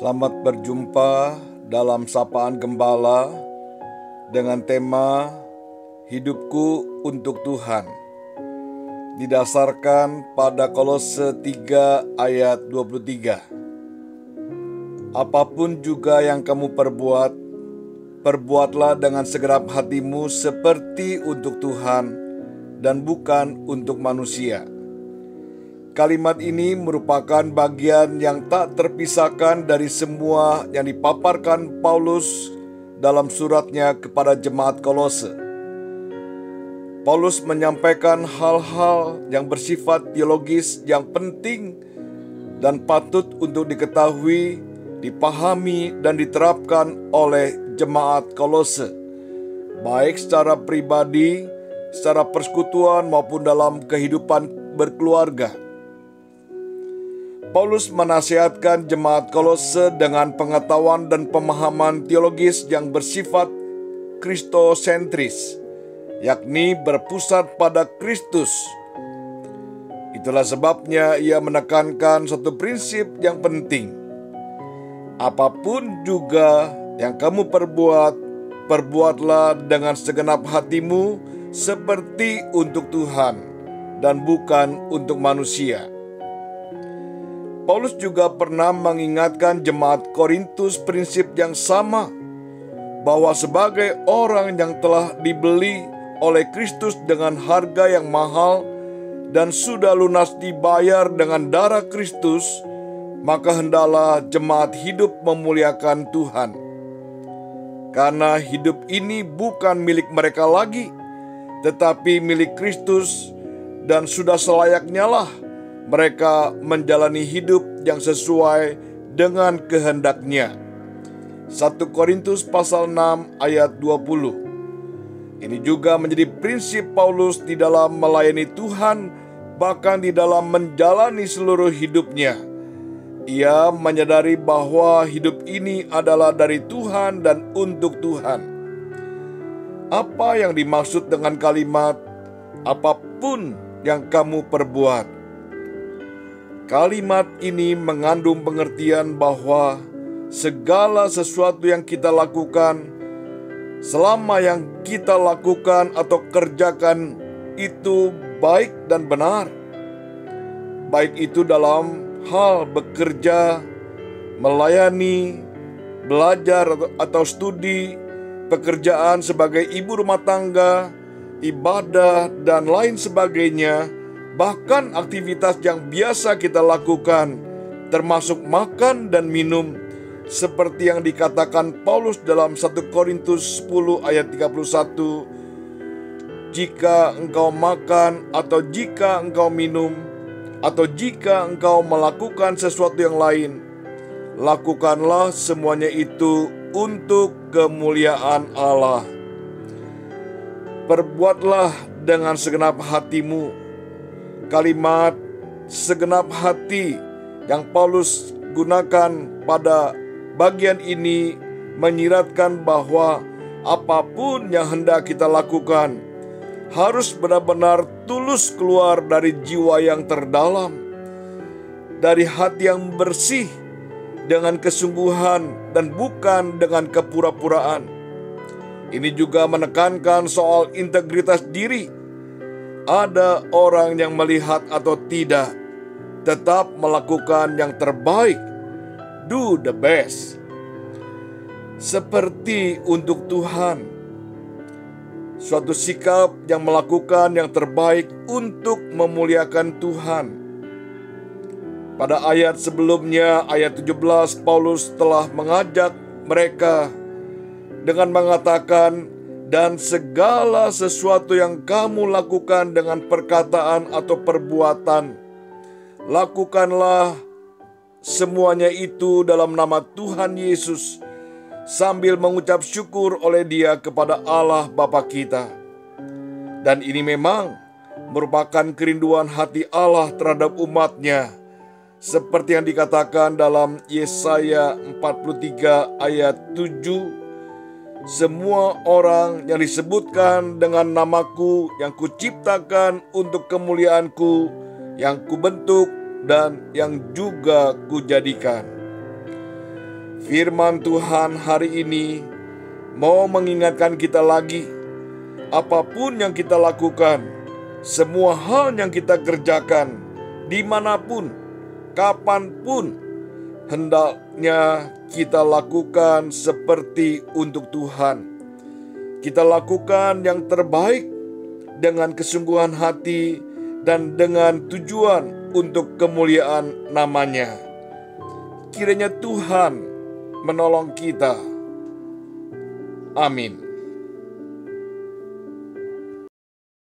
Selamat berjumpa dalam Sapaan Gembala dengan tema Hidupku untuk Tuhan, didasarkan pada Kolose 3 ayat 23. Apapun juga yang kamu perbuat, perbuatlah dengan segenap hatimu seperti untuk Tuhan dan bukan untuk manusia. Kalimat ini merupakan bagian yang tak terpisahkan dari semua yang dipaparkan Paulus dalam suratnya kepada jemaat Kolose. Paulus menyampaikan hal-hal yang bersifat teologis yang penting dan patut untuk diketahui, dipahami, dan diterapkan oleh jemaat Kolose, baik secara pribadi, secara persekutuan, maupun dalam kehidupan berkeluarga. Paulus menasihatkan jemaat Kolose dengan pengetahuan dan pemahaman teologis yang bersifat kristosentris, yakni berpusat pada Kristus. Itulah sebabnya ia menekankan satu prinsip yang penting. Apapun juga yang kamu perbuat, perbuatlah dengan segenap hatimu seperti untuk Tuhan dan bukan untuk manusia. Paulus juga pernah mengingatkan jemaat Korintus prinsip yang sama, bahwa sebagai orang yang telah dibeli oleh Kristus dengan harga yang mahal dan sudah lunas dibayar dengan darah Kristus, maka hendaklah jemaat hidup memuliakan Tuhan. Karena hidup ini bukan milik mereka lagi, tetapi milik Kristus, dan sudah selayaknya lah mereka menjalani hidup yang sesuai dengan kehendaknya. 1 Korintus pasal 6 ayat 20. Ini juga menjadi prinsip Paulus di dalam melayani Tuhan, bahkan di dalam menjalani seluruh hidupnya. Ia menyadari bahwa hidup ini adalah dari Tuhan dan untuk Tuhan. Apa yang dimaksud dengan kalimat apapun yang kamu perbuat? Kalimat ini mengandung pengertian bahwa segala sesuatu yang kita lakukan, selama yang kita lakukan atau kerjakan itu baik dan benar, baik itu dalam hal bekerja, melayani, belajar atau studi, pekerjaan sebagai ibu rumah tangga, ibadah, dan lain sebagainya. Bahkan aktivitas yang biasa kita lakukan, termasuk makan dan minum, seperti yang dikatakan Paulus dalam 1 Korintus 10 ayat 31, jika engkau makan atau jika engkau minum, atau jika engkau melakukan sesuatu yang lain, lakukanlah semuanya itu untuk kemuliaan Allah. Perbuatlah dengan segenap hatimu. Kalimat segenap hati yang Paulus gunakan pada bagian ini menyiratkan bahwa apapun yang hendak kita lakukan harus benar-benar tulus keluar dari jiwa yang terdalam, dari hati yang bersih, dengan kesungguhan dan bukan dengan kepura-puraan. Ini juga menekankan soal integritas diri. Ada orang yang melihat atau tidak, tetap melakukan yang terbaik, do the best, seperti untuk Tuhan. Suatu sikap yang melakukan yang terbaik untuk memuliakan Tuhan. Pada ayat sebelumnya, ayat 17, Paulus telah mengajak mereka dengan mengatakan, dan segala sesuatu yang kamu lakukan dengan perkataan atau perbuatan, lakukanlah semuanya itu dalam nama Tuhan Yesus, sambil mengucap syukur oleh Dia kepada Allah Bapa kita. Dan ini memang merupakan kerinduan hati Allah terhadap umat-Nya, seperti yang dikatakan dalam Yesaya 43 ayat 7, semua orang yang disebutkan dengan namaku yang kuciptakan untuk kemuliaanku, yang kubentuk dan yang juga kujadikan. Firman Tuhan hari ini mau mengingatkan kita lagi, apapun yang kita lakukan, semua hal yang kita kerjakan, dimanapun, kapanpun, hendaknya kita lakukan seperti untuk Tuhan. Kita lakukan yang terbaik dengan kesungguhan hati dan dengan tujuan untuk kemuliaan nama-Nya. Kiranya Tuhan menolong kita. Amin.